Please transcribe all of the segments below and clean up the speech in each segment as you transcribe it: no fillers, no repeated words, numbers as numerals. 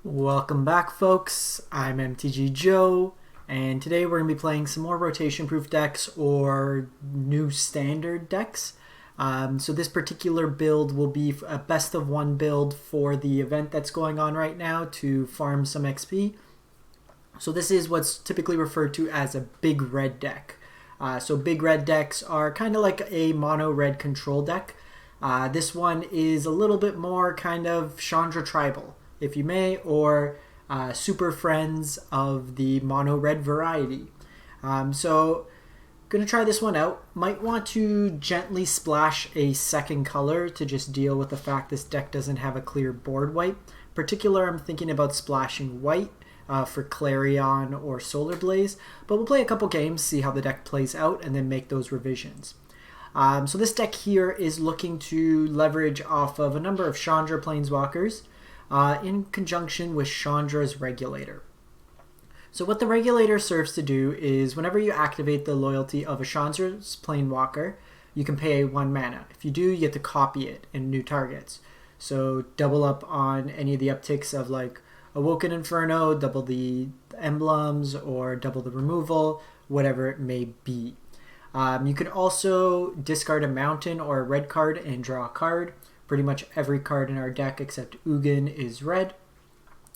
Welcome back, folks. I'm MTG Joe, and today we're going to be playing some more rotation-proof decks or new standard decks. So this particular build will be a best of one build for the event that's going on right now to farm some XP. So this is what's typically referred to as a big red deck. So big red decks are kind of like a mono red control deck. This one is a little bit more kind of Chandra tribal, if you may, or super friends of the mono red variety. So gonna try this one out. Might want to gently splash a second color to just deal with the fact this deck doesn't have a clear board wipe. In particular, I'm thinking about splashing white for Clarion or Solar Blaze, but we'll play a couple games, see how the deck plays out, and then make those revisions. So this deck here is looking to leverage off of a number of Chandra Planeswalkers in conjunction with Chandra's Regulator. So what the Regulator serves to do is whenever you activate the loyalty of a Chandra's Planewalker, you can pay 1 mana. If you do, you get to copy it in new targets. So double up on any of the upticks of like Awoken Inferno, double the emblems, or double the removal, whatever it may be. You can also discard a mountain or a red card and draw a card. Pretty much every card in our deck except Ugin is red,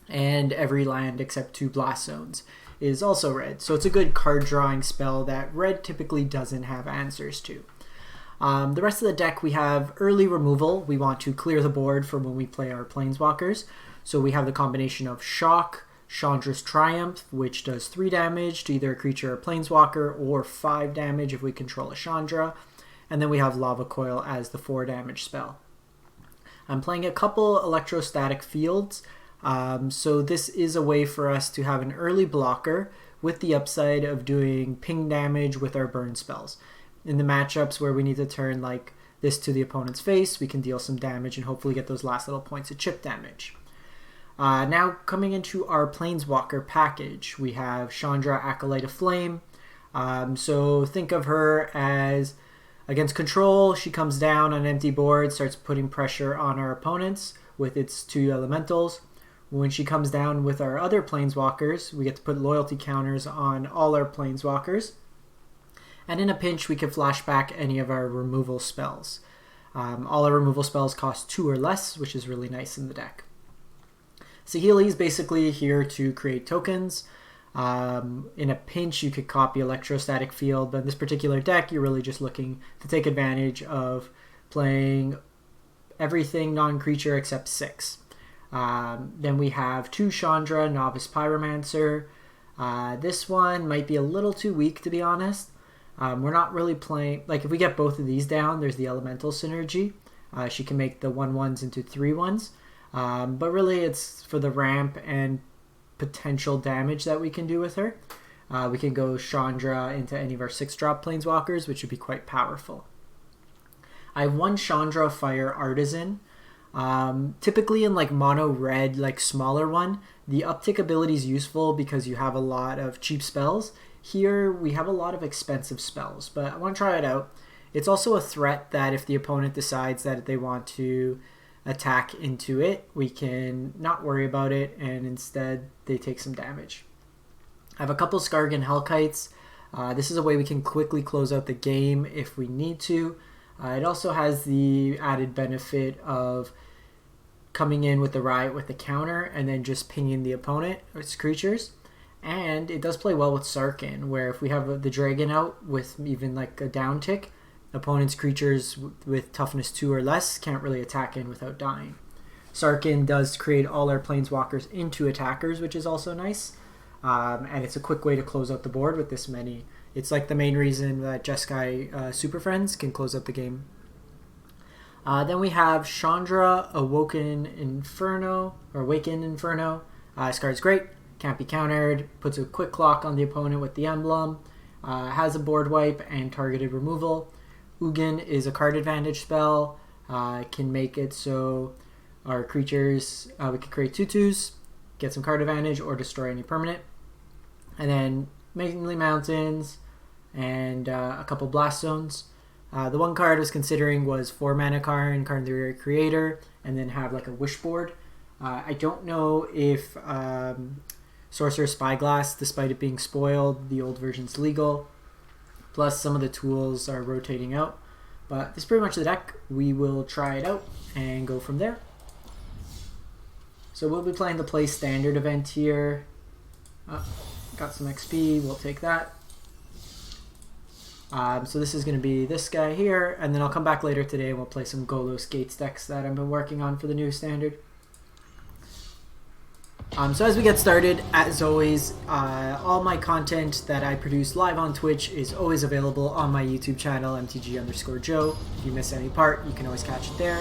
and every land except 2 Blast Zones is also red. So it's a good card drawing spell that red typically doesn't have answers to. The rest of the deck, we have early removal. We want to clear the board for when we play our Planeswalkers. So we have the combination of Shock, Chandra's Triumph, which does 3 damage to either a creature or Planeswalker, or 5 damage if we control a Chandra. And then we have Lava Coil as the 4 damage spell. I'm playing a couple Electrostatic Fields, so this is a way for us to have an early blocker with the upside of doing ping damage with our burn spells. In the matchups where we need to turn like this to the opponent's face, we can deal some damage and hopefully get those last little points of chip damage. Now coming into our Planeswalker package, we have Chandra, Acolyte of Flame. So think of her as against control, she comes down on an empty board, starts putting pressure on our opponents with its 2 elementals. When she comes down with our other Planeswalkers, we get to put loyalty counters on all our Planeswalkers. And in a pinch, we can flash back any of our removal spells. All our removal spells cost 2 or less, which is really nice in the deck. Saheeli is basically here to create tokens. In a pinch, you could copy Electrostatic Field, but in this particular deck, you're really just looking to take advantage of playing everything non-creature except 6. Then we have 2 Chandra, Novice, Pyromancer. This one might be a little too weak, to be honest. We're not really playing... Like, if we get both of these down, there's the Elemental synergy. She can make the 1/1s into 3/1s. But really, it's for the ramp and potential damage that we can do with her. We can go Chandra into any of our 6-drop Planeswalkers, which would be quite powerful. I have 1 Chandra Fire Artisan. Typically in like mono red, like smaller one, the uptick ability is useful because you have a lot of cheap spells. Here we have a lot of expensive spells, but I want to try it out. It's also a threat that if the opponent decides that they want to attack into it, we can not worry about it, and instead they take some damage. I have a couple Skarrgan Hellkites. This is a way we can quickly close out the game if we need to. It also has the added benefit of coming in with the riot with the counter and then just pinging the opponent or its creatures. And it does play well with Sarkhan, where if we have the dragon out with even like a down tick, opponent's creatures with toughness 2 or less can't really attack in without dying. Sarkhan does create all our Planeswalkers into attackers, which is also nice. And it's a quick way to close out the board with this many. It's like the main reason that Jeskai Super Friends can close out the game. Then we have Chandra, Awoken Inferno. This card's great. Can't be countered. Puts a quick clock on the opponent with the emblem. Has a board wipe and targeted removal. Ugin is a card advantage spell. Can make it so our creatures, we can create 2/2s, get some card advantage, or destroy any permanent. And then mainly mountains and a couple Blast Zones. The one card I was considering was 4 mana Karn, Karn the Creator, and then have like a wish board. I don't know if Sorcerer Spyglass, despite it being spoiled, the old version's legal. Plus, some of the tools are rotating out. But this is pretty much the deck. We will try it out and go from there. So we'll be playing the Play Standard event here. Got some XP, we'll take that. So this is going to be this guy here, and then I'll come back later today and we'll play some Golos Gates decks that I've been working on for the new standard. So as we get started, as always, all my content that I produce live on Twitch is always available on my YouTube channel, MTG_Joe. If you miss any part, you can always catch it there.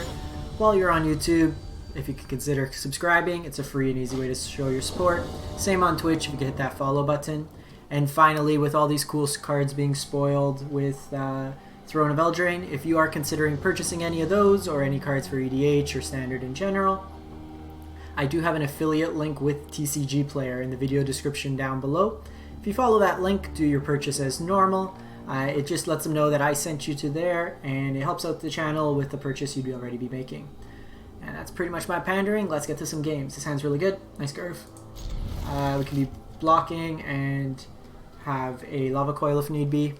While you're on YouTube, if you could consider subscribing, it's a free and easy way to show your support. Same on Twitch if you could hit that follow button. And finally, with all these cool cards being spoiled with Throne of Eldraine, if you are considering purchasing any of those or any cards for EDH or Standard in general, I do have an affiliate link with TCG Player in the video description down below. If you follow that link, do your purchase as normal. It just lets them know that I sent you to there, and it helps out the channel with the purchase you'd already be making. And that's pretty much my pandering. Let's get to some games. This hand's really good. Nice curve. We can be blocking and have a Lava Coil if need be.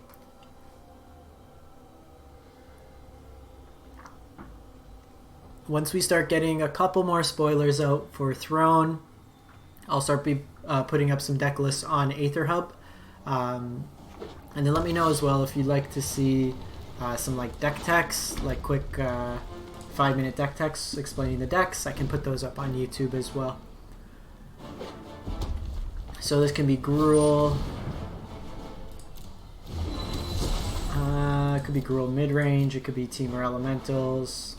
Once we start getting a couple more spoilers out for Throne, I'll start putting up some deck lists on Aether Hub. And then let me know as well if you'd like to see some like deck techs, like quick 5-minute deck techs explaining the decks. I can put those up on YouTube as well. So this can be Gruul. It could be Gruul mid-range, it could be Temur Elementals.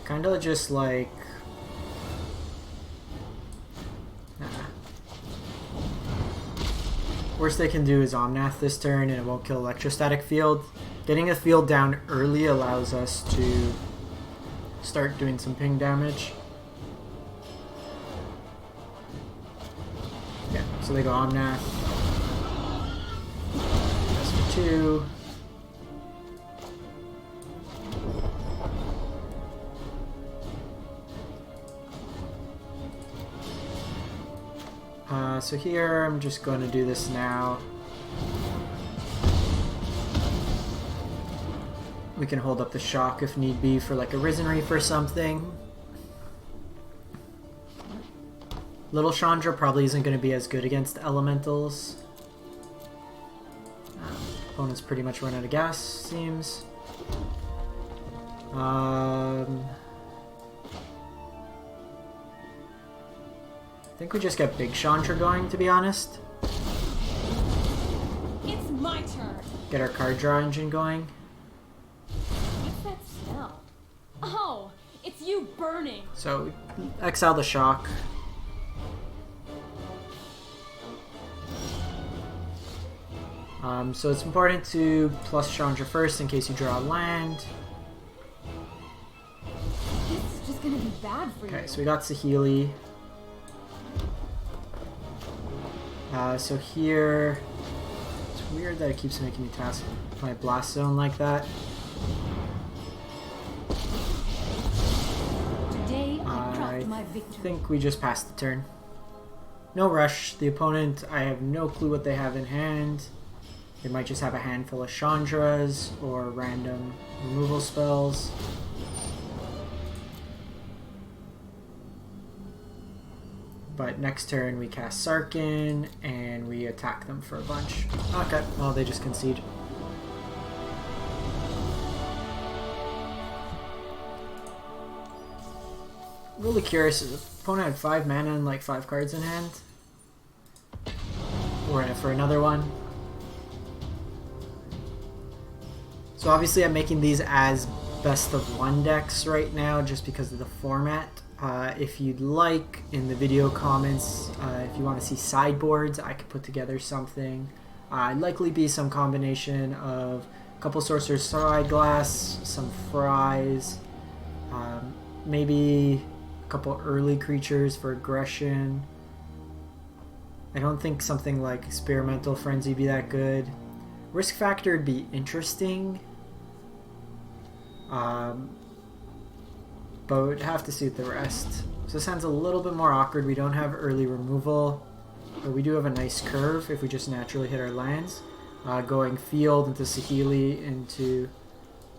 Kind of just like... Worst they can do is Omnath this turn and it won't kill Electrostatic Field. Getting a field down early allows us to start doing some ping damage. Yeah, so they go Omnath. That's for 2. So here, I'm just going to do this now. We can hold up the shock if need be for like a Risen Reef or something. Little Chandra probably isn't going to be as good against elementals. Opponent's pretty much run out of gas, seems. I think we just get Big Chandra going, to be honest. It's my turn. Get our card draw engine going. What's that smell? Oh, it's you burning. So, exile the shock. So it's important to plus Chandra first in case you draw a land. It's just gonna be bad for you. Okay, so we got Saheeli. So here, it's weird that it keeps making me task my Blast Zone like that. Today I dropped my victory. I think we just passed the turn. No rush. The opponent, I have no clue what they have in hand. They might just have a handful of Chandras or random removal spells. But next turn we cast Sarkhan and we attack them for a bunch. Okay, well they just concede. Really curious, is the opponent had 5 mana and like 5 cards in hand? We're in it for another one. So obviously I'm making these as best of 1 decks right now just because of the format. If you'd like, in the video comments, if you want to see sideboards, I could put together something. It'd likely be some combination of a couple Sorcerer's Spyglass, some Fries, maybe a couple early creatures for aggression. I don't think something like Experimental Frenzy would be that good. Risk Factor would be interesting. but we'd have to see the rest. So this hand's a little bit more awkward. We don't have early removal, but we do have a nice curve if we just naturally hit our lands. Going field into Saheeli into...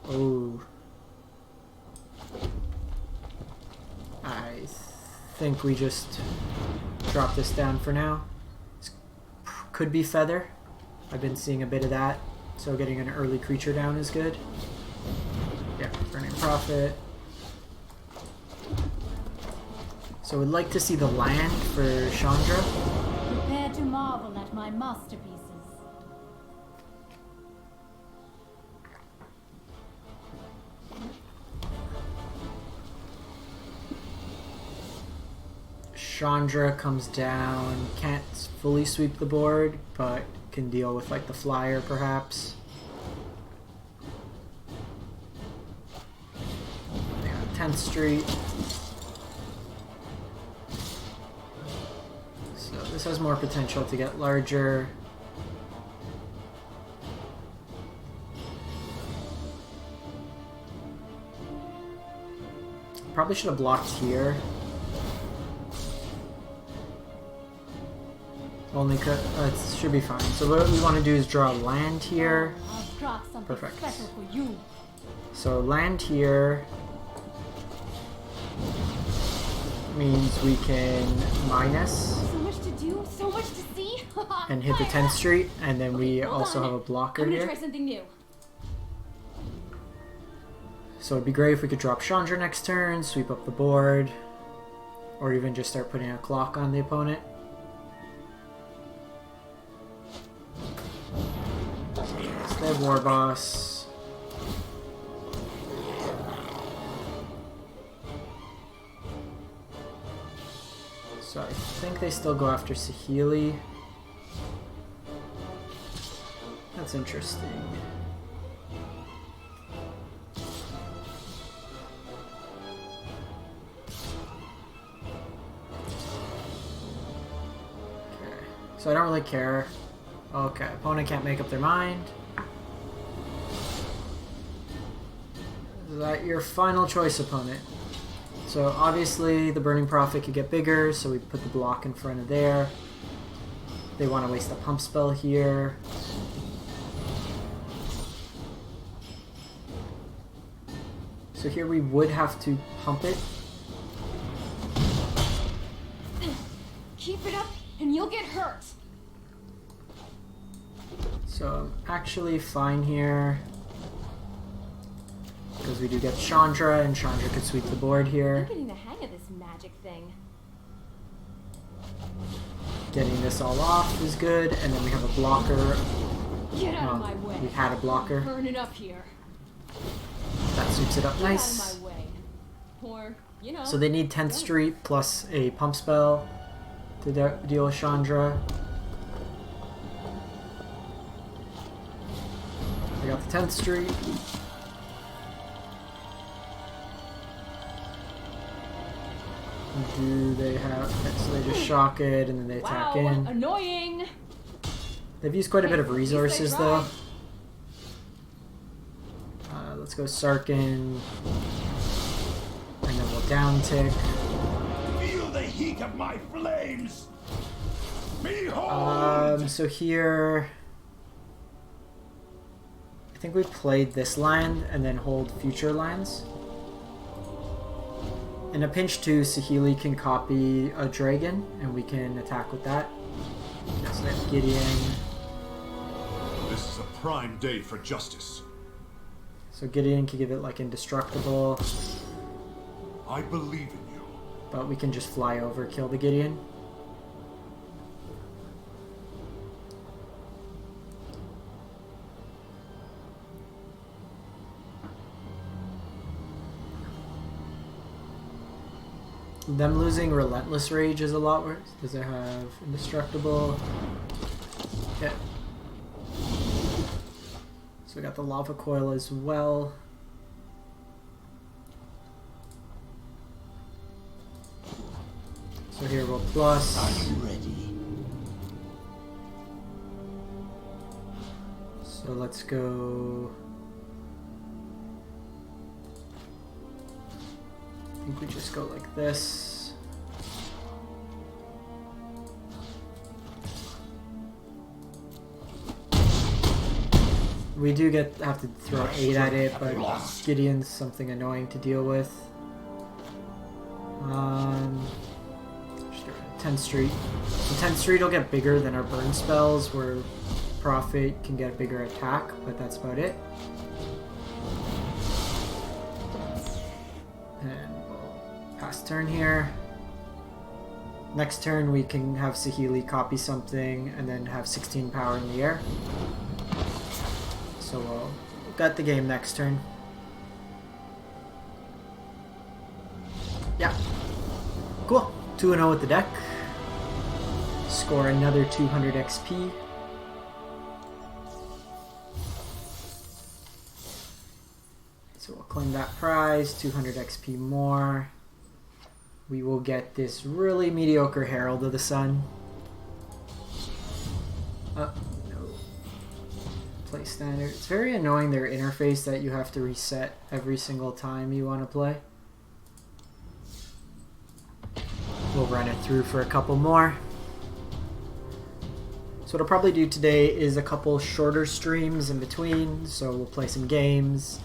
Oh. I think we just drop this down for now. This could be Feather. I've been seeing a bit of that, so getting an early creature down is good. Yeah, Burning Prophet. So we'd like to see the land for Chandra. Prepare to marvel at my masterpieces. Chandra comes down, can't fully sweep the board, but can deal with like the flyer perhaps. They got 10th Street. So this has more potential to get larger. Probably should have blocked here. Only it should be fine. So what we want to do is draw land here. Perfect. So land here means we can minus So much to do, so much to see. and hit the 10th Street, and then we also have a blocker here. Try something new. So it'd be great if we could drop Chandra next turn, sweep up the board, or even just start putting a clock on the opponent. Dead War Boss. So I think they still go after Saheeli. That's interesting. Okay, so I don't really care. Okay, opponent can't make up their mind. Is that your final choice, opponent? So obviously the Burning Prophet could get bigger, so we put the block in front of there. They want to waste a pump spell here. So here we would have to pump it. Keep it up and you'll get hurt. So I'm actually fine here. Because we do get Chandra, and Chandra could sweep the board I'm here. getting the hang of this magic thing. Getting this all off is good, and then we have a blocker. Get out of my way. We had a blocker. Burn it up here. That sweeps it up Get nice. out of my way. Or, you know. So they need 10th Street plus a pump spell to deal with Chandra. They got the 10th Street. Do they have... Okay, so they just shock it and then they attack in. Annoying! They've used quite a bit of resources though. Let's go Sarkhan. And then we'll down tick. Feel the heat of my flames! Behold! So here... I think we played this land and then hold future lands. In a pinch too, Saheeli can copy a dragon, and we can attack with that. So that's Gideon. This is a prime day for justice. So Gideon can give it like indestructible, I believe in you. but we can just fly over, kill the Gideon. Them losing Relentless Rage is a lot worse. Does it have Indestructible? Okay. So we got the Lava Coil as well. So here we'll plus. Are you ready? So let's go I think we just go like this. We do have to throw 8 at it, but Gideon's something annoying to deal with. 10th Street. So 10th Street will get bigger than our burn spells, where Prophet can get a bigger attack, but that's about it. And we'll pass turn here. Next turn we can have Saheeli copy something and then have 16 power in the air. So we'll gut the game next turn. Yeah. Cool. 2-0 with the deck. Score another 200 XP. So we'll claim that prize, 200 XP more. We will get this really mediocre Herald of the Sun. No. Play standard. It's very annoying, their interface, that you have to reset every single time you want to play. We'll run it through for a couple more. So what I'll probably do today is a couple shorter streams in between. So we'll play some games.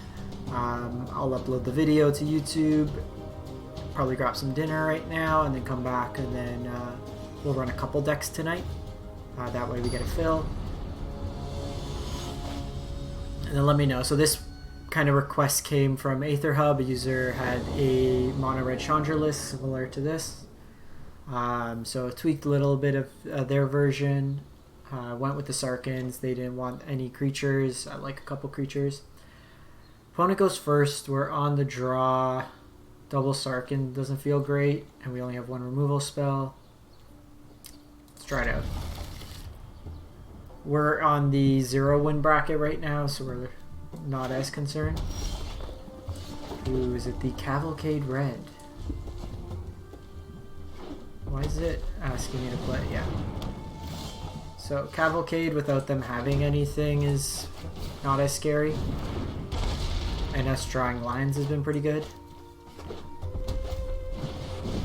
I'll upload the video to YouTube. Probably grab some dinner right now and then come back, and then we'll run a couple decks tonight. That way we get a fill. And then let me know. So this kind of request came from Aether Hub. A user had a mono red Chandra list similar to this. So tweaked a little bit of their version. Went with the Sarkhans. They didn't want any creatures. I like a couple creatures. Opponent goes first. We're on the draw. Double Sarkhan doesn't feel great, and we only have one removal spell. Let's try it out. We're on the 0-win bracket right now, so we're not as concerned. Ooh, is it the Cavalcade Red? Why is it asking me to play? Yeah. So Cavalcade without them having anything is not as scary. And us drawing lines has been pretty good.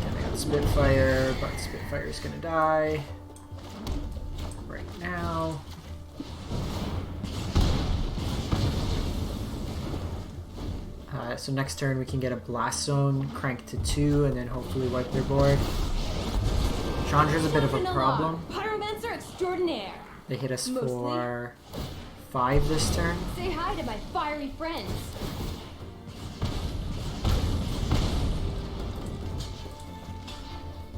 And I got Spitfire, but Spitfire's gonna die right now. So next turn we can get a Blast Zone, crank to 2, and then hopefully wipe their board. Chandra's a bit of a problem. Pyromancer extraordinaire. They hit us for 5 this turn. Say hi to my fiery friends.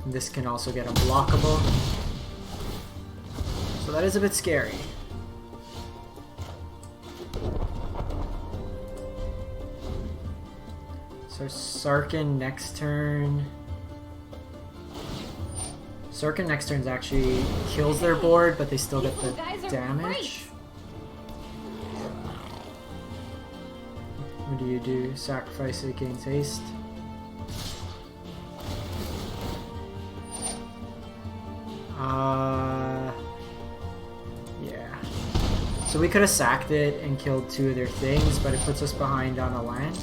This can also get unblockable. So that is a bit scary. So Sarkhan next turn. Sarkhan next turn actually kills their board, but they still get the damage. What do you do? Sacrifice it, gains haste. Yeah. So we could have sacked it and killed 2 of their things, but it puts us behind on a land.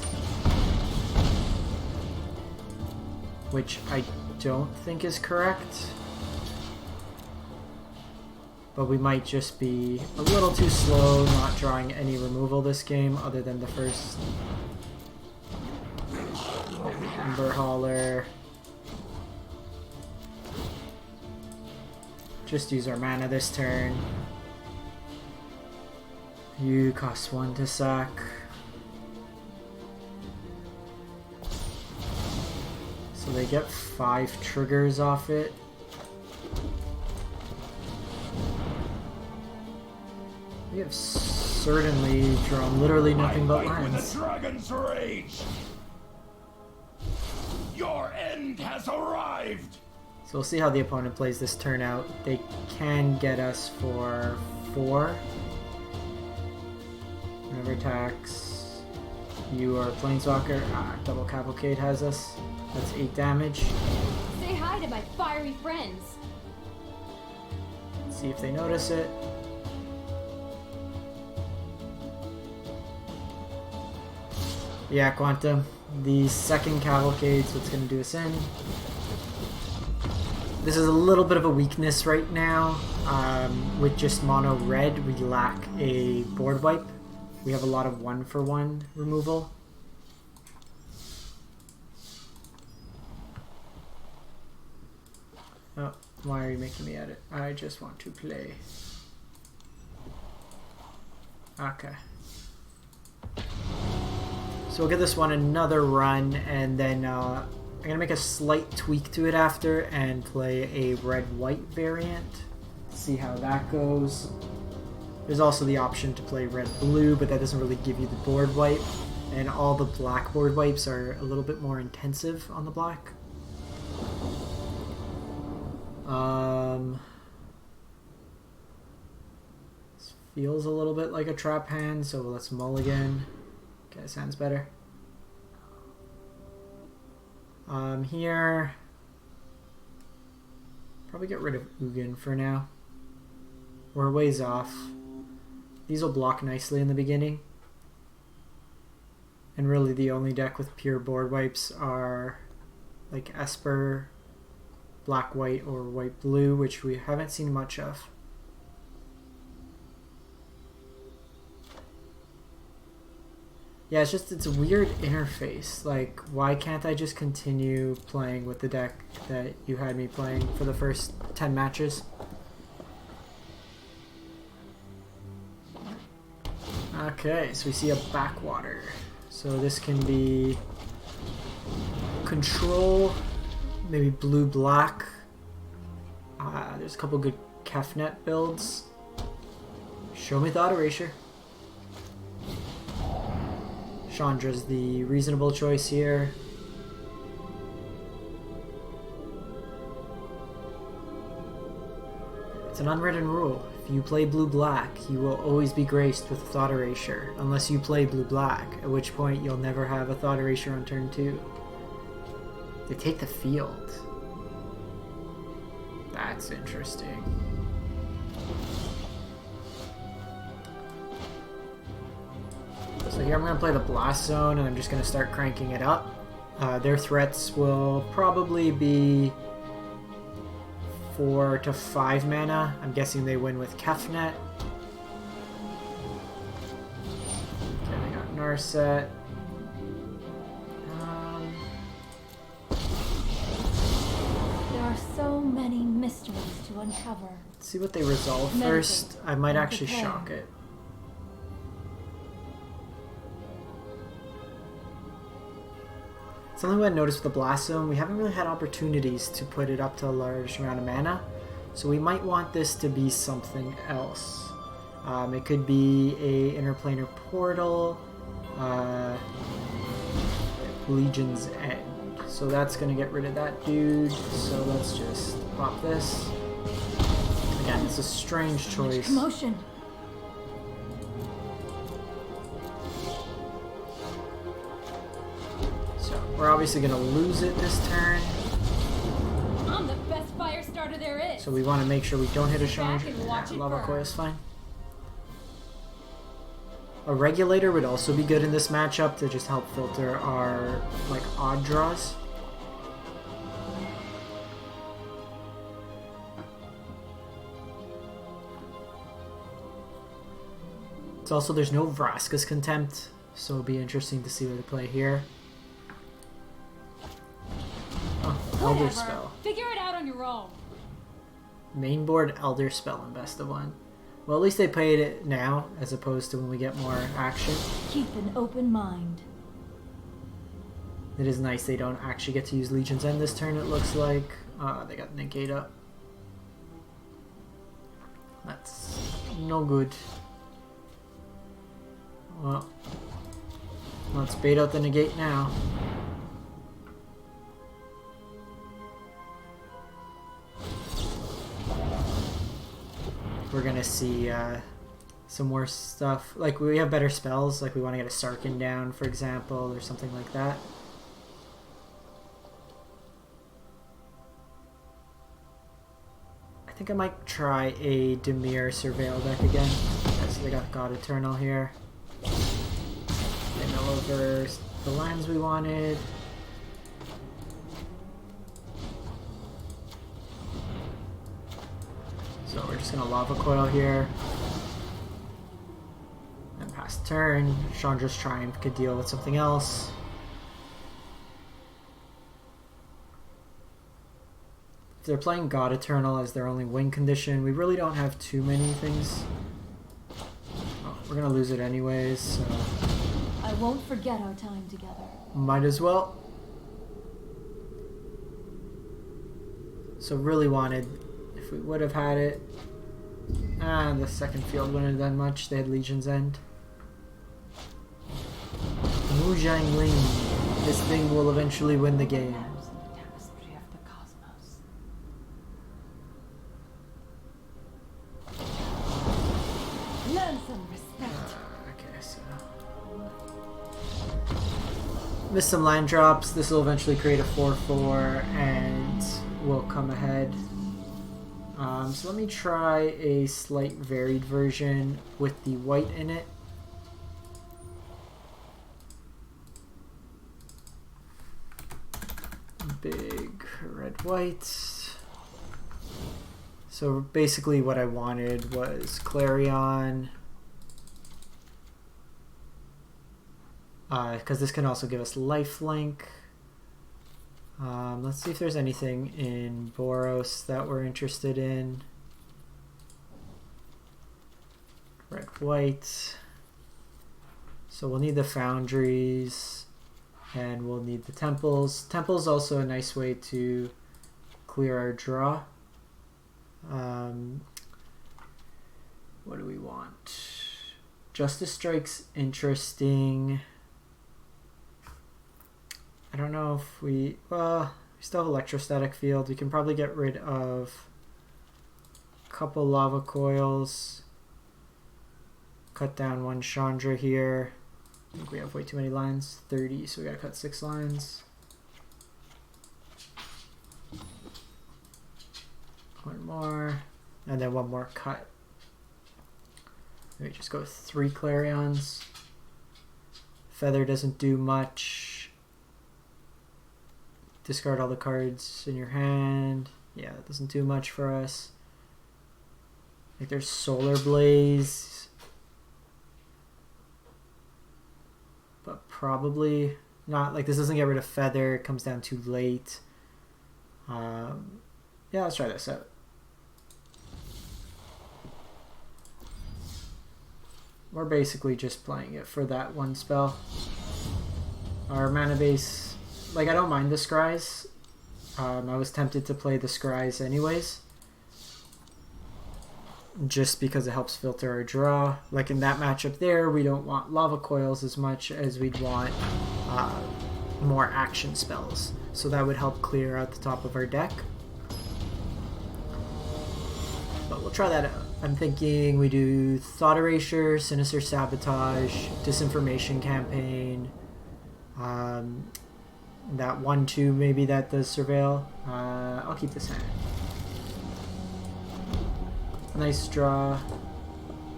Which I don't think is correct. But we might just be a little too slow, not drawing any removal this game other than the first Ember Hauler. Just use our mana this turn. You cost 1 to sack. So they get 5 triggers off it. We have certainly drawn literally nothing but lands. With the dragon's rage. Your end has arrived. So we'll see how the opponent plays this turn out. They can get us for 4. Never attacks. You are Planeswalker. Double Cavalcade has us. That's 8 damage. Say hi to my fiery friends. Let's see if they notice it. Yeah, Quantum. The second Cavalcade's what's going to do us in. This is a little bit of a weakness right now. With just mono red, we lack a board wipe. We have a lot of 1-for-1 removal. Oh, why are you making me edit? I just want to play. Okay. So we'll give this one another run, and then I'm going to make a slight tweak to it after and play a red-white variant. See how that goes. There's also the option to play red-blue, but that doesn't really give you the board wipe. And all the black board wipes are a little bit more intensive on the black. This feels a little bit like a trap hand, so let's mulligan. Okay, sounds better. Here, probably get rid of Ugin for now. We're a ways off. These will block nicely in the beginning. And really the only deck with pure board wipes are like Esper, black-white, or white-blue, which we haven't seen much of. Yeah, it's a weird interface. Like, why can't I just continue playing with the deck that you had me playing for the first 10 matches? Okay, so we see a backwater. So this can be control, maybe blue-black. There's a couple good Kefnet builds. Show me Thought Erasure. Chandra's the reasonable choice here. It's an unwritten rule. If you play blue-black, you will always be graced with Thought Erasure, unless you play blue-black, at which point you'll never have a Thought Erasure on turn 2. They take the field. That's interesting. So here I'm going to play the Blast Zone, and I'm just going to start cranking it up. Their threats will probably be 4 to 5 mana. I'm guessing they win with Kefnet. Okay, they got Narset. There are so many mysteries to uncover. Let's see what they resolve first. I might actually shock it. Something I noticed with the Blast Zone, we haven't really had opportunities to put it up to a large amount of mana, so we might want this to be something else. It could be a Interplanar Portal, Legion's End. So that's going to get rid of that dude, so let's just pop this. Again, it's a strange choice. Commotion. We're obviously going to lose it this turn. I'm the best fire starter there is. So we want to make sure we don't hit a Chandra. Lava Coil is fine. A Regulator would also be good in this matchup to just help filter our like odd draws. It's also, there's no Vraska's Contempt, so it'll be interesting to see what they play here. Elder Spell. Figure it out on your own. Main board Elder Spell and best of 1. Well, at least they played it now, as opposed to when we get more action. Keep an open mind. It is nice they don't actually get to use Legion's End this turn, it looks like. They got Negate up. That's no good. Well, let's bait out the Negate now. We're gonna see some more stuff. Like, we have better spells, like we want to get a Sarkhan down, for example, or something like that. I think I might try a Dimir Surveil deck again. Okay, so they got God Eternal here. They mill over the lands we wanted. So we're just gonna Lava Coil here. And pass turn. Chandra's Triumph could deal with something else. If they're playing God Eternal as their only win condition, we really don't have too many things. Oh, we're gonna lose it anyways, so... I won't forget our time together. Might as well. So really wanted, if we would have had it. Ah, the second field wouldn't have done much. They had Legion's End. Wu Jiangling. This thing will eventually win the game. Learn some respect. Okay, so... Missed some land drops. This will eventually create a 4/4 and we'll come ahead. So let me try a slight varied version with the white in it. Big red white. So basically what I wanted was Clarion. Because this can also give us lifelink. Let's see if there's anything in Boros that we're interested in. Red, white. So we'll need the foundries and we'll need the temples. Temples also a nice way to clear our draw. What do we want? Justice Strike's interesting. I don't know if we... Well, we still have Electrostatic Field. We can probably get rid of a couple Lava Coils. Cut down one Chandra here. I think we have way too many lines. 30, so we gotta cut 6 lines. One more. And then one more cut. Maybe just go with 3 Clarions. Feather doesn't do much. Discard all the cards in your hand. Yeah, that doesn't do much for us. Like there's Solar Blaze. But probably not. Like this doesn't get rid of Feather. It comes down too late. Yeah, let's try this out. We're basically just playing it for that one spell. Our mana base... Like, I don't mind the Scries. I was tempted to play the Scries anyways. Just because it helps filter our draw. Like in that matchup there, we don't want Lava Coils as much as we'd want more action spells. So that would help clear out the top of our deck. But we'll try that out. I'm thinking we do Thought Erasure, Sinister Sabotage, Disinformation Campaign, that 1/2 maybe that does Surveil. I'll keep this hand. Nice draw.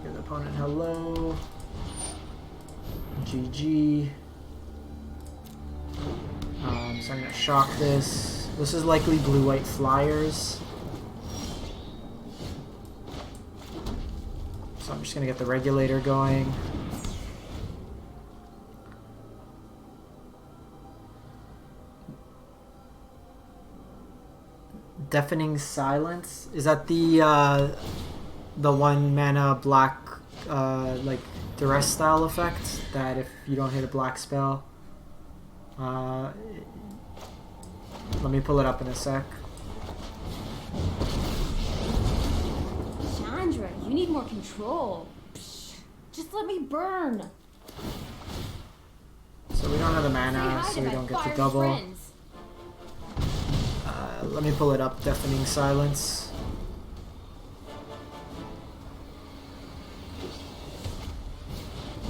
Give the opponent hello. GG. So I'm gonna shock this. This is likely blue-white flyers. So I'm just gonna get the Regulator going. Deafening Silence. Is that the 1 mana black like duress style effect that if you don't hit a black spell? Let me pull it up in a sec. Chandra, you need more control. Psh, just let me burn. So we don't have the mana, so we don't get the double. Friends. Let me pull it up. Deafening Silence.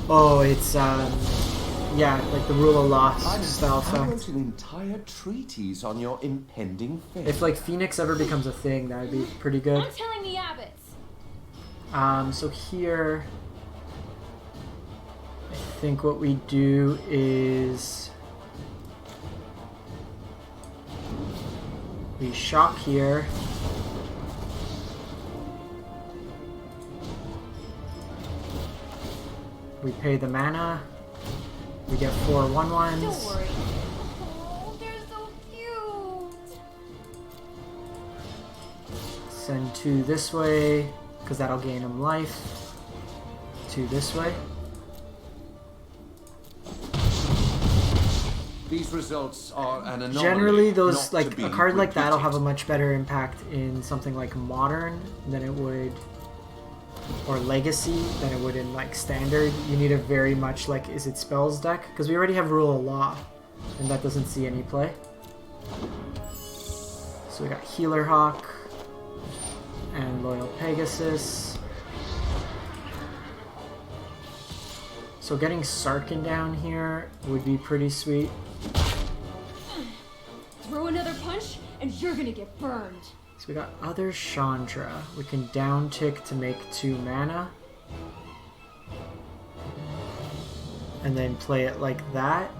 Oh, it's yeah, like the Rule of Lost style I wrote effect. an entire treatise on your impending fate. If like Phoenix ever becomes a thing, that would be pretty good. I'm telling the abbots. So here, I think what we do is we shock here. We pay the mana. We get 4 1/1s. Don't worry. Oh, they're so cute. Send 2 this way, because that'll gain him life. 2 this way. These results are an anomaly. Generally, those not like to be a card like that'll have a repeated. much better impact in something like Modern than it would, or Legacy than it would in like Standard. You need a very much like, is it spells deck? Because we already have Rule of Law, and that doesn't see any play. So we got Healer Hawk and Loyal Pegasus. So getting Sarkhan down here would be pretty sweet. Throw another punch, and you're gonna get burned. So we got other Chandra. We can down tick to make 2 mana. And then play it like that.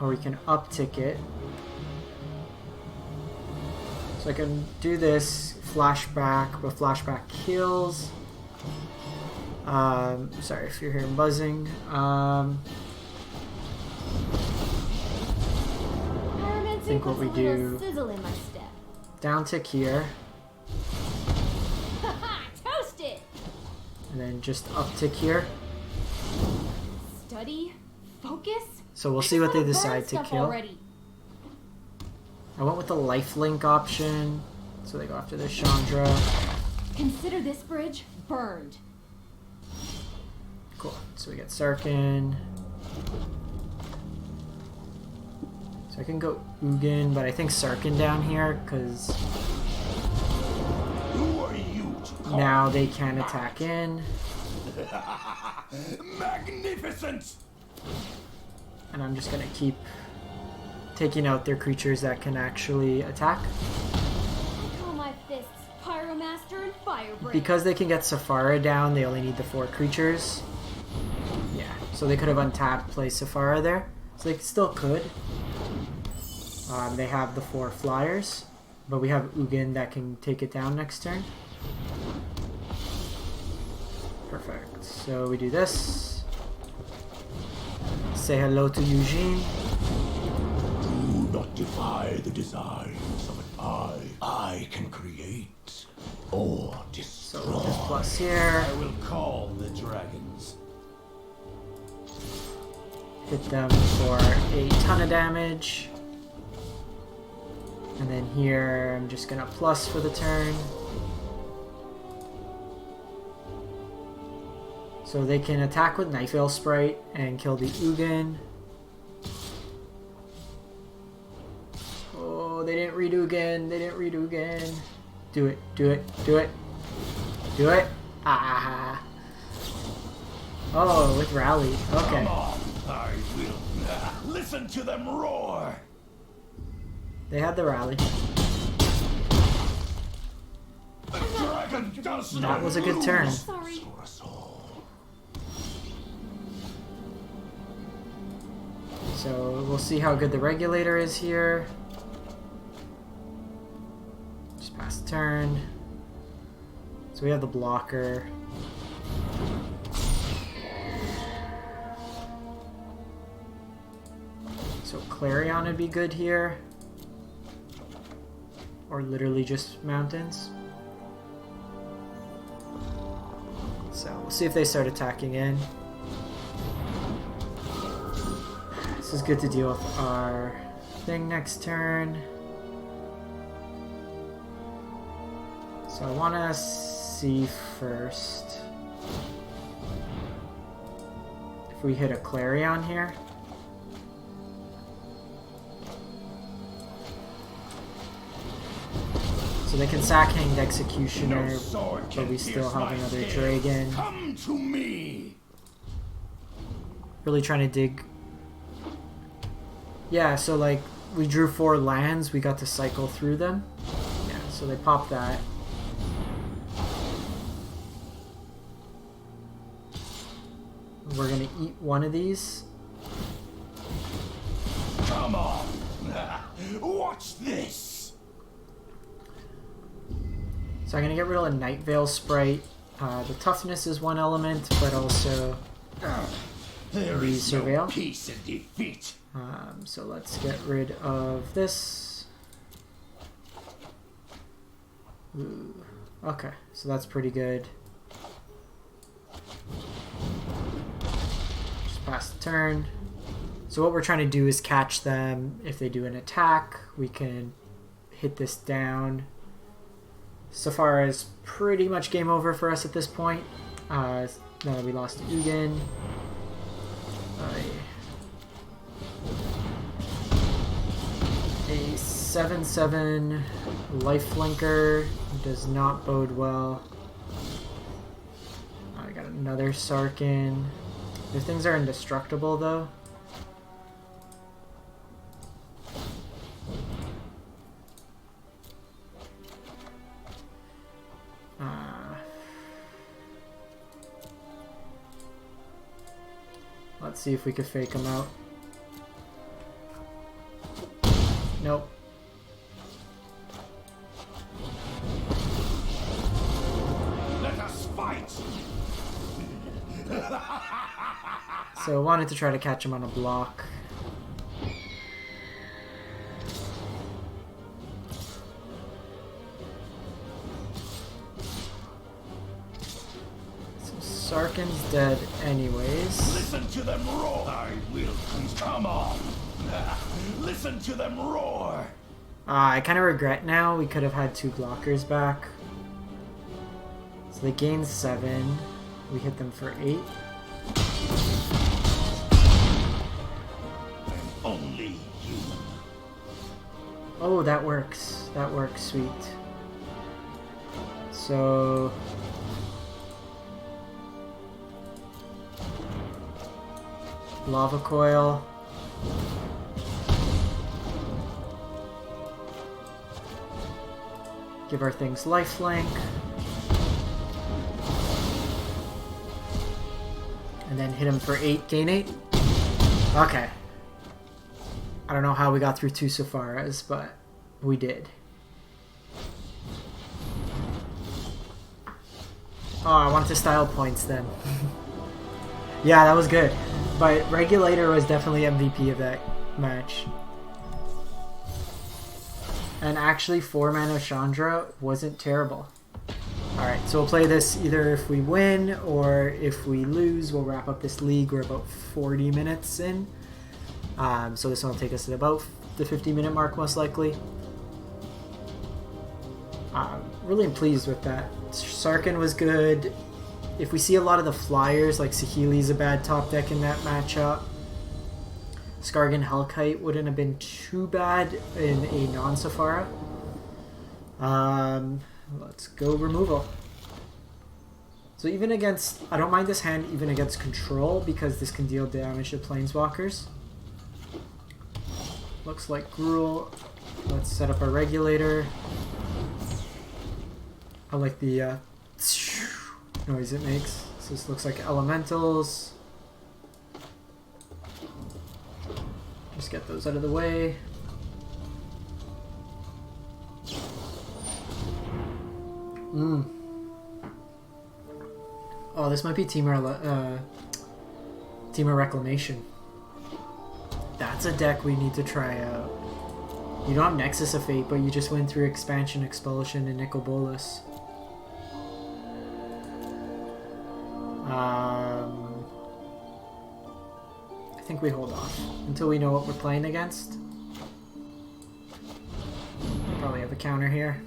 Or we can uptick it. So I can do this, flashback, but flashback kills. Sorry if you're hearing buzzing. Pyromancer Think what puts we a little do- sizzle in my step. Down tick here. Haha, toast it! And then just uptick here. Study, focus. So we'll see what they Just decide burn to stuff kill. already. I went with the lifelink option. So they go after this Chandra. Consider this bridge burned. Cool. So we get Sarkhan. So I can go Ugin, but I think Sarkhan down here because Who are you to call now me they can back? attack in, Magnificent! and I'm just gonna keep taking out their creatures that can actually attack. I call my fists Pyromancer and Firebrand. Because they can get Saphara down, they only need the 4 creatures. Yeah, so they could have untapped, play Saphara there. So they still could. They have the 4 flyers, but we have Ugin that can take it down next turn. Perfect. So we do this. Say hello to Ugin. Do not defy the designs of an I can create or So destroy. with this plus here, I will call the dragons. hit them for a ton of damage. And then here, I'm just gonna plus for the turn. So they can attack with Knife Ale Sprite and kill the Ugin. Oh, they didn't read Ugin. They didn't read Ugin. Do it. Do it. Do it. Do it. Ah. Oh, with Rally. Okay. Come on, I will. Listen to them roar. They had the Rally. The dragon does That not was a good lose turn. Sorry. for us all. So we'll see how good the Regulator is here. Just pass the turn. So we have the blocker. So Clarion would be good here. Or literally just mountains. So we'll see if they start attacking in. This is good to deal with our thing next turn. So I want to see first if we hit a Clarion here. So they can sack Hanged Executioner, No sword but can we still pierce have my another scales. Dragon. Come to me. Really trying to dig. Yeah, so like we drew 4 lands, we got to cycle through them. Yeah, so they popped that. We're gonna eat one of these. Come on! Watch this! So I'm gonna get rid of a Night Veil Sprite. The toughness is one element, but also There the is no Surveil. peace in defeat. So let's get rid of this. Ooh. Okay, so that's pretty good. Just pass the turn. So what we're trying to do is catch them. If they do an attack, we can hit this down. Safara is pretty much game over for us at this point. Now that we lost Ugin. A 7/7 lifelinker does not bode well. I got another Sarkhan. Their things are indestructible though. Let's see if we could fake them out. Nope. Let us fight! So I wanted to try to catch him on a block. So Sarkhan's dead anyways. Listen to them roar! I will please. Come on! Listen to them roar! I kind of regret now. We could have had 2 blockers back. So they gained 7. We hit them for 8. And only you. Oh, that works. That works, sweet. So... Lava Coil. Give our things lifelink. And then hit him for 8, gain 8. Okay. I don't know how we got through 2 Safaras, but we did. Oh, I wanted to style points then. Yeah, that was good. But Regulator was definitely MVP of that match. And actually, 4 mana Chandra wasn't terrible. Alright, so we'll play this either if we win or if we lose. We'll wrap up this league. We're about 40 minutes in. So this one will take us to about the 50-minute mark, most likely. Really pleased with that. Sarkhan was good. If we see a lot of the flyers, like Saheeli's a bad top deck in that matchup. Skarrgan Hellkite wouldn't have been too bad in a non-Safara. Let's go removal. So even against... I don't mind this hand even against control because this can deal damage to planeswalkers. Looks like Gruul. Let's set up our Regulator. I like the noise it makes. So this looks like elementals. Just get those out of the way. Oh, this might be Temur Reclamation. That's a deck we need to try out. You don't have Nexus of Fate, but you just went through Expansion, Expulsion, and Nicol Bolas. I think we hold off until we know what we're playing against. Probably have a counter here.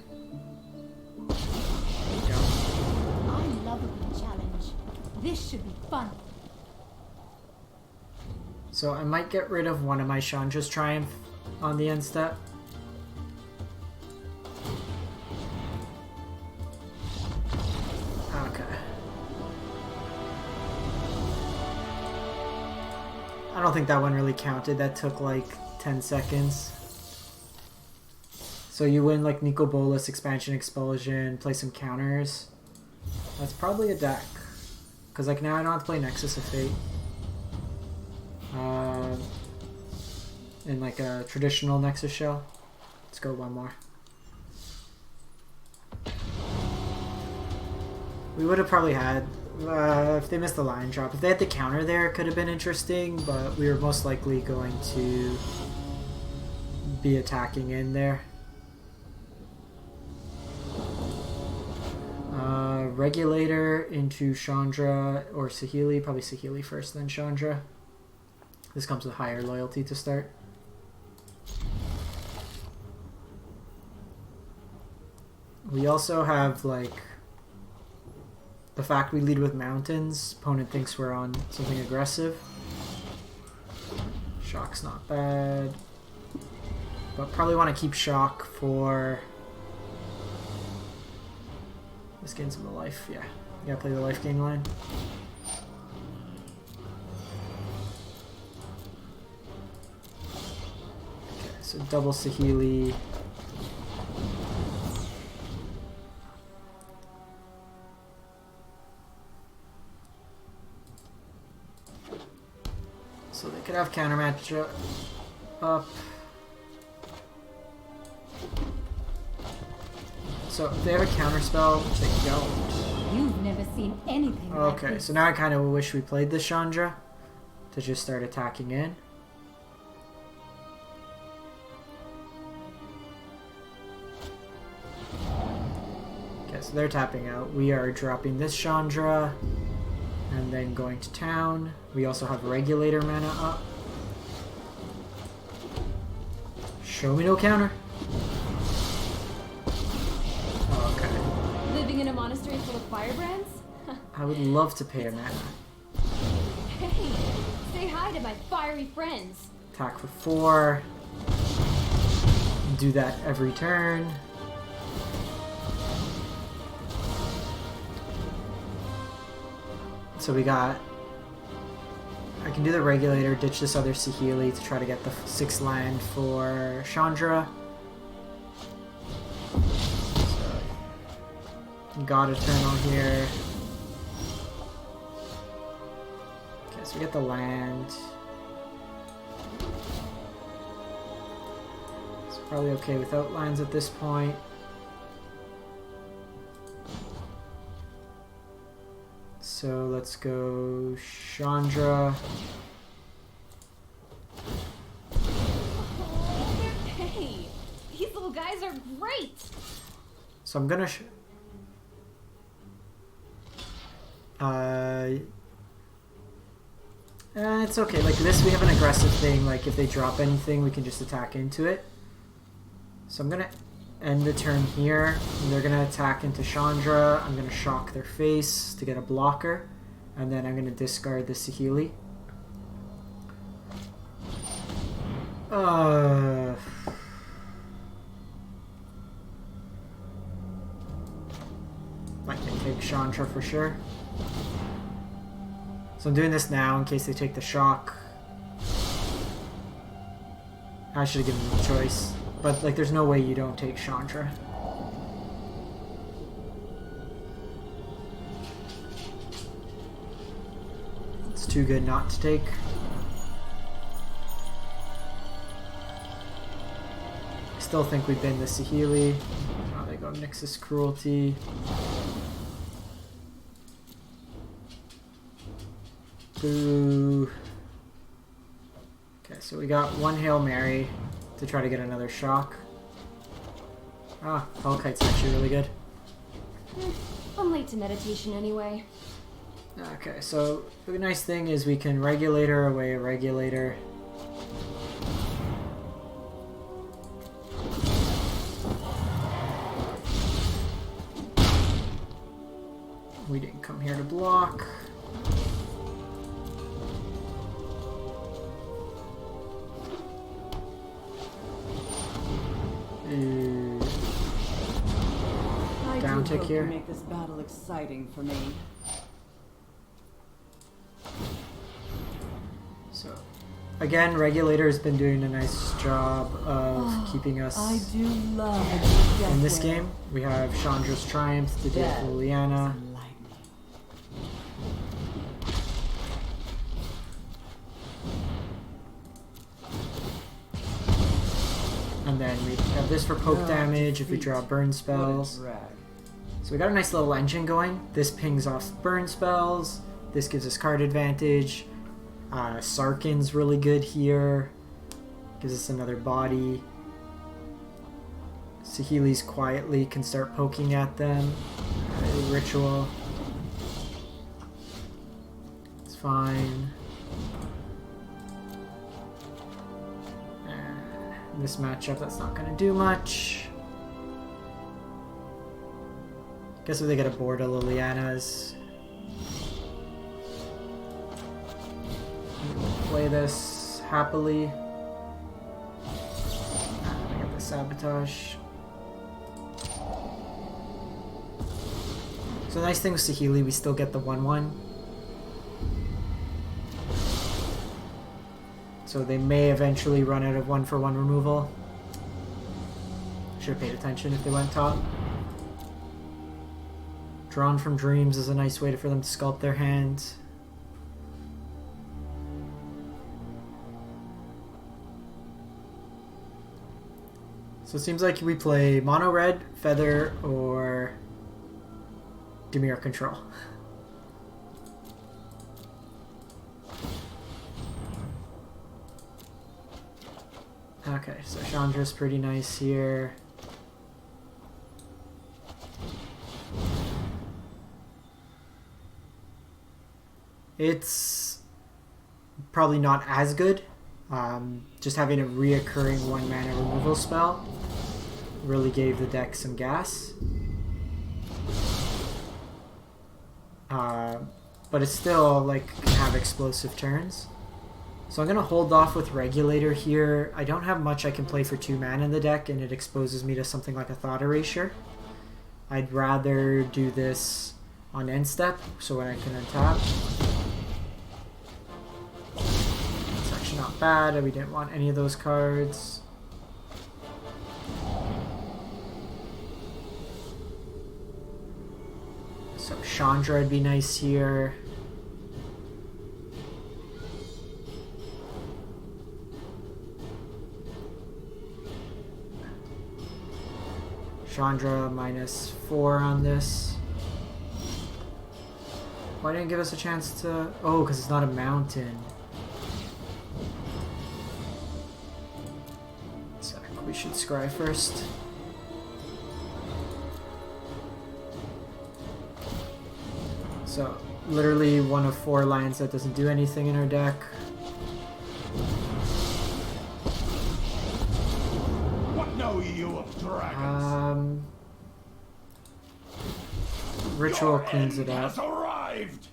There we go. I love a good challenge. This should be fun. So I might get rid of one of my Chandra's Triumph on the end step. Okay. I don't think that one really counted. That took like 10 seconds. So you win like Nicol Bolas, Expansion, Expulsion, play some counters. That's probably a deck. Because like now I don't have to play Nexus of Fate. in like a traditional Nexus shell. Let's go one more. We would have probably had, if they missed the line drop, if they had the counter there, it could have been interesting, but we were most likely going to be attacking in there. Regulator into Chandra or Saheeli, probably Saheeli first, then Chandra. This comes with higher loyalty to start. We also have like the fact we lead with mountains. Opponent thinks we're on something aggressive. Shock's not bad, but probably want to keep shock for. This gains him the life, yeah. You gotta play the life gain line. Okay, so double Saheeli. So they could have counter match up. So if they have a counter spell, which they don't. You've never seen anything like Okay, this. so now I kind of wish we played the Chandra to just start attacking in. Okay, so they're tapping out. We are dropping this Chandra and then going to town. We also have Regulator mana up. Show me no counter. Living in a monastery full of firebrands? I would love to pay a mana. Hey, say hi to my fiery friends. Attack for 4. Do that every turn. So we got... I can do the Regulator, ditch this other Saheeli to try to get the 6 land for Chandra. God Eternal here. Okay, so we get the land. It's probably okay without lands at this point. So let's go Chandra. Hey, these little guys are great. So I'm gonna it's okay. Like this, we have an aggressive thing. Like if they drop anything, we can just attack into it. So I'm gonna end the turn here. They're gonna attack into Chandra. I'm gonna shock their face to get a blocker, and then I'm gonna discard the Saheeli. Like they take Chandra for sure. So I'm doing this now in case they take the shock. I should have given them a choice. But like there's no way you don't take Chandra. It's too good not to take. I still think we bin the Saheeli. Oh, they go Nixus Cruelty. Boo. Okay, so we got one Hail Mary to try to get another shock. Ah, Hellkite's actually really good. I'm late to meditation anyway. Okay, so the nice thing is we can Regulator away a Regulator. We didn't come here to block. Down tick hope here. to make this battle exciting for me. So, again, Regulator has been doing a nice job of keeping us I do love a good death in this wail. game. We have Chandra's Triumph to deal Death with Liliana. is lightning. And then we have this for poke damage if we draw burn spells. So we got a nice little engine going. This pings off burn spells. This gives us card advantage. Sarkhan's really good here. Gives us another body. Saheeli's quietly can start poking at them. Ritual. It's fine. In this matchup, that's not going to do much. Guess if they get a board of Liliana's, we'll play this happily. I got the sabotage. So the nice thing with Saheeli, we still get the 1/1. So they may eventually run out of 1-for-1 removal. Should have paid attention if they went top. Drawn from Dreams is a nice way for them to sculpt their hands. So it seems like we play mono red, feather, or Dimir control. Okay, so Chandra's pretty nice here. It's probably not as good. Just having a reoccurring 1-mana removal spell really gave the deck some gas. But it's still like can have explosive turns. So I'm going to hold off with Regulator here. I don't have much I can play for 2 mana in the deck, and it exposes me to something like a Thought Erasure. I'd rather do this on end step, so when I can untap. It's actually not bad. We didn't want any of those cards. So Chandra would be nice here. Chandra -4 on this. Why didn't it give us a chance to... Oh, because it's not a mountain. So we should scry first. So, literally one of 4 lands that doesn't do anything in our deck. What know you of dragons? Ritual cleans it up. Has arrived.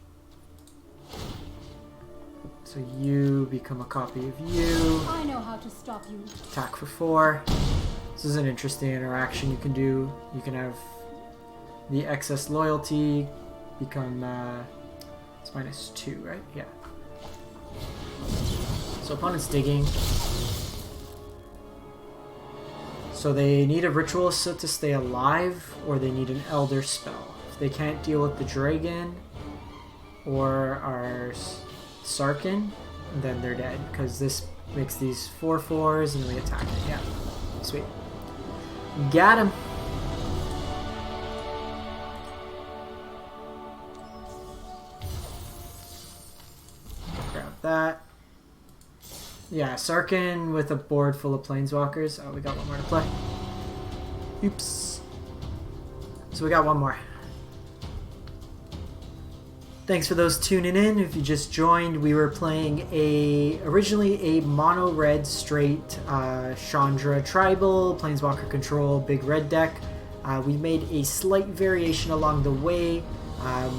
So you become a copy of you. I know how to stop you. Attack for 4. This is an interesting interaction you can do. You can have the excess loyalty become it's -2, right? Yeah. So opponent's digging. So they need a ritual to stay alive, or they need an elder spell. If they can't deal with the dragon or our Sarkhan, then they're dead, because this makes these 4/4s and we attack it. Yeah. Sweet. Got him. Grab that. Yeah, Sarkhan with a board full of planeswalkers. Oh, we got one more to play. Oops. So we got one more. Thanks for those tuning in. If you just joined, we were playing originally a mono red straight Chandra tribal planeswalker control big red deck. We made a slight variation along the way.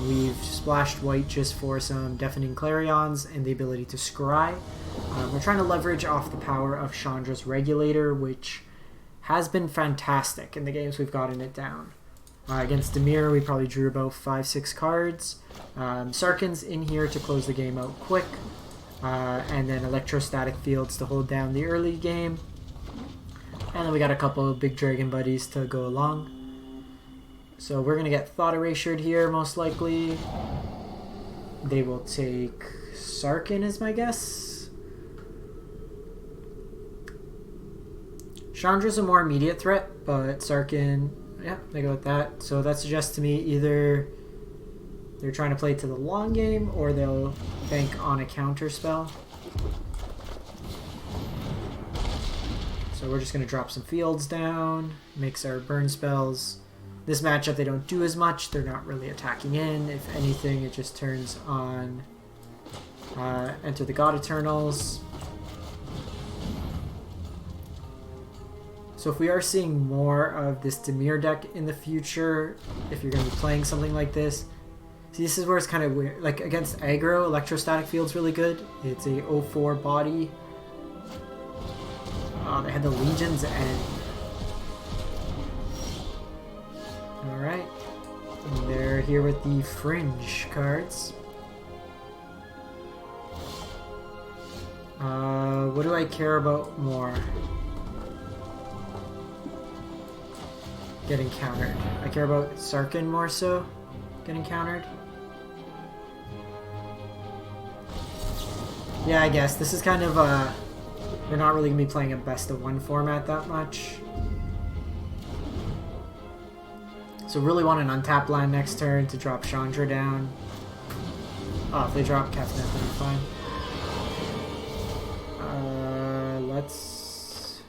We've splashed white just for some Deafening Clarions and the ability to scry. We're trying to leverage off the power of Chandra's Regulator, which has been fantastic in the games we've gotten it down. Against Dimir, we probably drew about 5-6 cards. Sarkhan's in here to close the game out quick. And then Electrostatic Fields to hold down the early game. And then we got a couple of big dragon buddies to go along. So we're going to get Thought Erasured here, most likely. They will take Sarkhan, is my guess. Chandra's a more immediate threat, but Sarkhan, yeah, they go with that. So that suggests to me either they're trying to play to the long game or they'll bank on a counter spell. So we're just going to drop some fields down, mix our burn spells. This matchup they don't do as much, they're not really attacking in. If anything, it just turns on Enter the God Eternals. So if we are seeing more of this Dimir deck in the future, if you're going to be playing something like this, see, this is where it's kind of weird. Like against aggro, Electrostatic Field's really good. It's a 0/4 body. They had the Legion's End. Alright. And they're here with the Fringe cards. What do I care about more? Getting countered. I care about Sarkhan more so. Getting countered. Yeah, I guess. This is kind of we're not really going to be playing a best of one format that much. So really want an untapped land next turn to drop Chandra down. Oh, if they drop Kefnet, then I'm fine. Let's...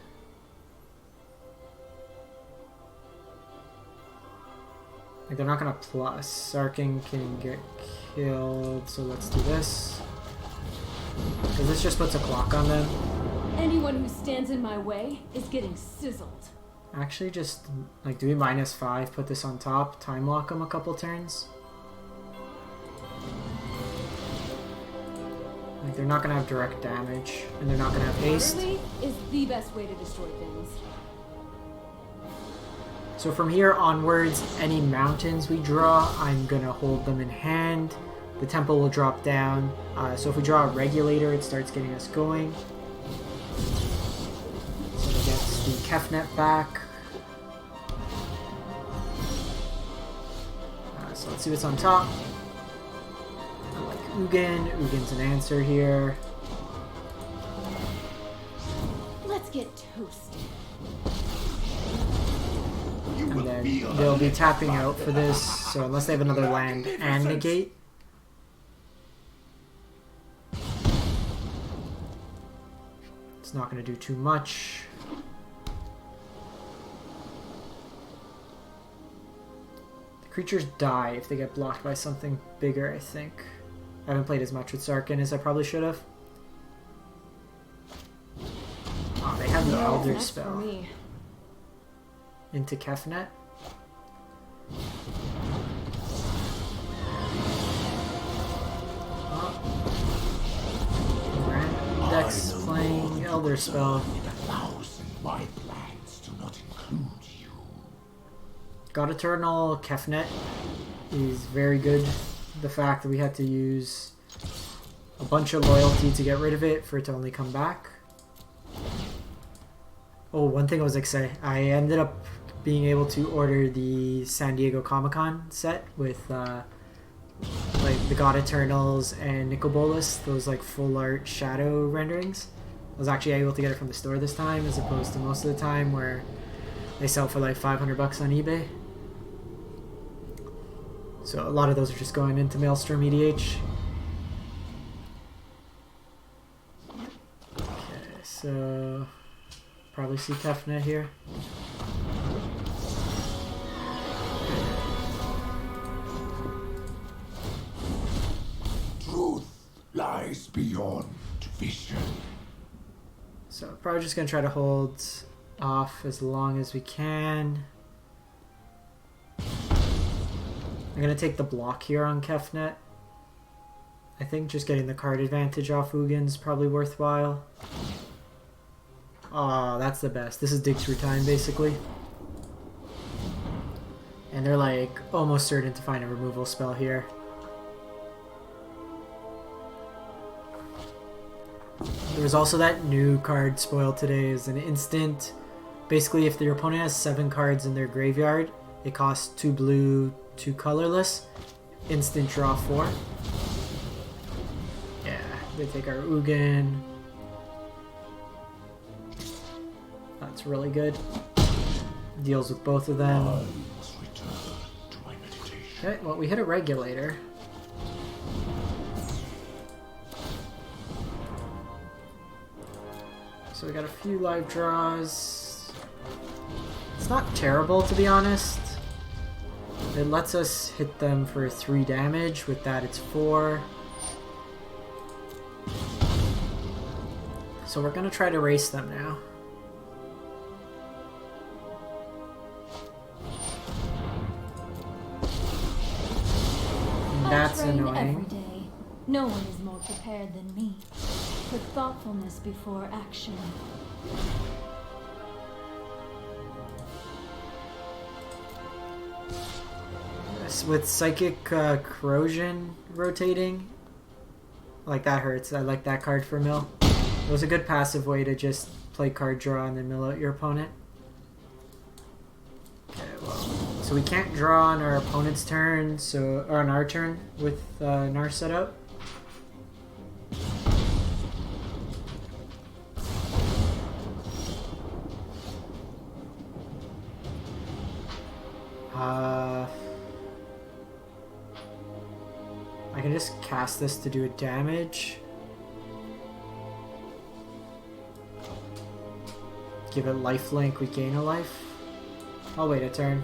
Like, they're not going to plus. Sarkhan can get killed, so let's do this. Because this just puts a clock on them. Anyone who stands in my way is getting sizzled. Actually, just, like, do we -5, put this on top, time lock them a couple turns? Like, they're not going to have direct damage, and they're not going to have haste. Orderly is the best way to destroy things. So from here onwards, any mountains we draw, I'm going to hold them in hand. The tempo will drop down. So if we draw a Regulator, it starts getting us going. So it gets the Kefnet back. So let's see what's on top. I like Ugin. Ugin's an answer here. Let's get toasted. And then they'll be tapping out for this. So unless they have another land and negate. It's not going to do too much. Creatures die if they get blocked by something bigger, I think. I haven't played as much with Sarkhan as I probably should have. Oh, they have the Elder That's spell. for me. Into Kefnet. Oh. Dex playing Elder spell. 1,000 my plans do not include you. God Eternal Kefnet is very good. The fact that we had to use a bunch of loyalty to get rid of it for it to only come back. Oh, one thing I was excited. I ended up being able to order the San Diego Comic-Con set with like the God Eternals and Nicobolus, those like full art shadow renderings. I was actually able to get it from the store this time as opposed to most of the time where they sell for like $500 on eBay. So a lot of those are just going into Maelstrom EDH. Okay, so probably see Kefnet here. Truth lies beyond vision. So probably just gonna try to hold off as long as we can. I'm gonna take the block here on Kefnet. I think just getting the card advantage off Ugin's probably worthwhile. Oh, that's the best. This is dig through time, basically. And they're like almost certain to find a removal spell here. There was also that new card spoiled today as an instant. Basically, if your opponent has 7 cards in their graveyard, it costs 2 blue, 2 colorless. Instant draw 4. Yeah, they take our Ugin. That's really good. Deals with both of them. I must return to my meditation. Okay, well, we hit a Regulator. So we got a few live draws. It's not terrible, to be honest. It lets us hit them for 3 damage. With that, it's 4. So we're gonna try to race them now. And that's I train annoying. every day. No one is more prepared than me. Put thoughtfulness before action. With Psychic Corrosion rotating, like that hurts. I like that card for mill. It was a good passive way to just play card draw and then mill out your opponent. Okay, well, so we can't draw on our opponent's turn, or on our turn with Nar set up. I can just cast this to do a damage. Give it lifelink, we gain a life. I'll wait a turn.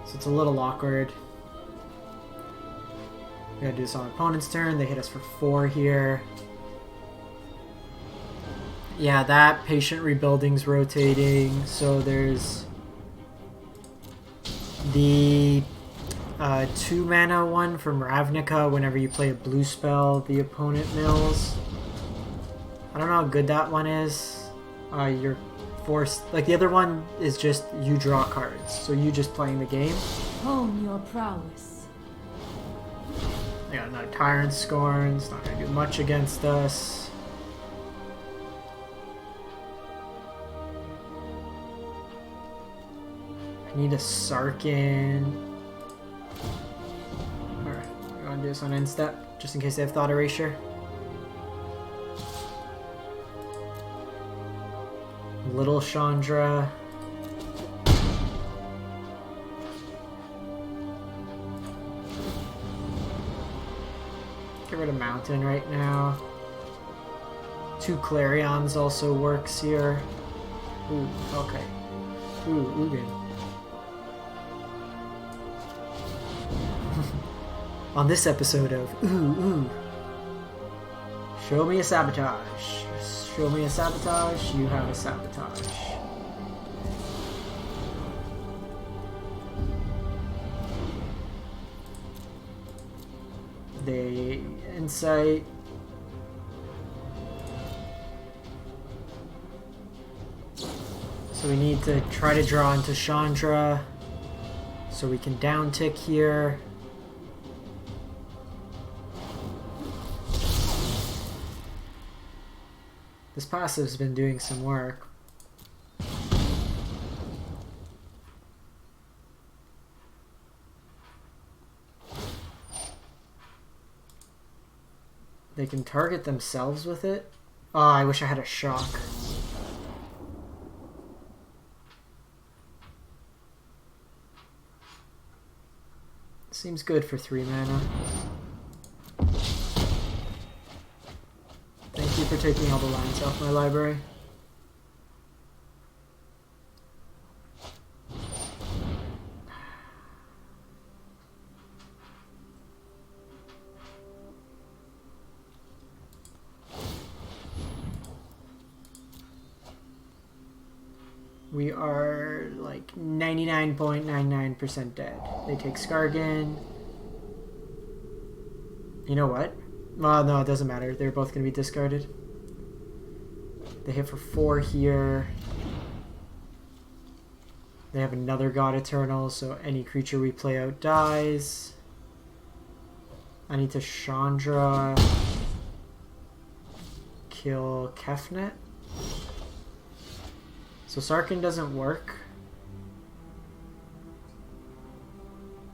So it's a little awkward. We gotta do this on our opponent's turn. They hit us for 4 here. Yeah, that Patient Rebuilding's rotating. So there's the 2 mana one from Ravnica. Whenever you play a blue spell, the opponent mills. I don't know how good that one is. You're forced. Like, the other one is just you draw cards. So you just playing the game. Hone your prowess. I got another Tyrant Scorn. It's not going to do much against us. I need a Sarkhan. Alright, I'm going to do this on end step, just in case they have Thought Erasure. Little Chandra. Get rid of Mountain right now. 2 Clarions also works here. Ooh, okay. Ooh, Ugin. On this episode of Ooh. Show me a sabotage. Show me a sabotage, you have a sabotage. They insight. So we need to try to draw into Chandra so we can down tick here. This passive's been doing some work. They can target themselves with it. Oh, I wish I had a shock. Seems good for 3 mana. Thank you for taking all the lines off my library. We are like 99.99% dead. They take Skarrgan. You know what? Well, no, it doesn't matter. They're both going to be discarded. They hit for 4 here. They have another God Eternal, so any creature we play out dies. I need to Chandra. Kill Kefnet. So Sarkhan doesn't work.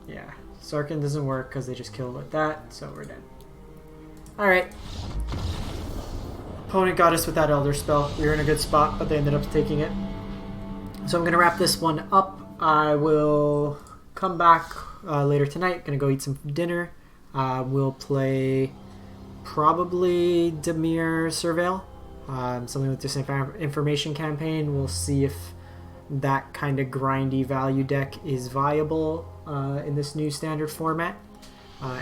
Yeah, Sarkhan doesn't work because they just kill with that, so we're dead. Alright. Opponent got us with that Elder Spell. We were in a good spot, but they ended up taking it. So I'm going to wrap this one up. I will come back later tonight. Going to go eat some dinner. We'll play probably Dimir Surveil. Something with this information campaign. We'll see if that kind of grindy value deck is viable in this new standard format.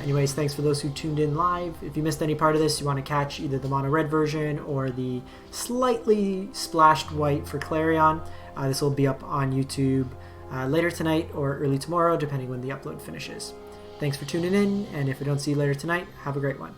Anyways, thanks for those who tuned in live. If you missed any part of this, you want to catch either the mono red version or the slightly splashed white for Clarion, this will be up on YouTube later tonight or early tomorrow, depending when the upload finishes. Thanks for tuning in, and if I don't see you later tonight, have a great one.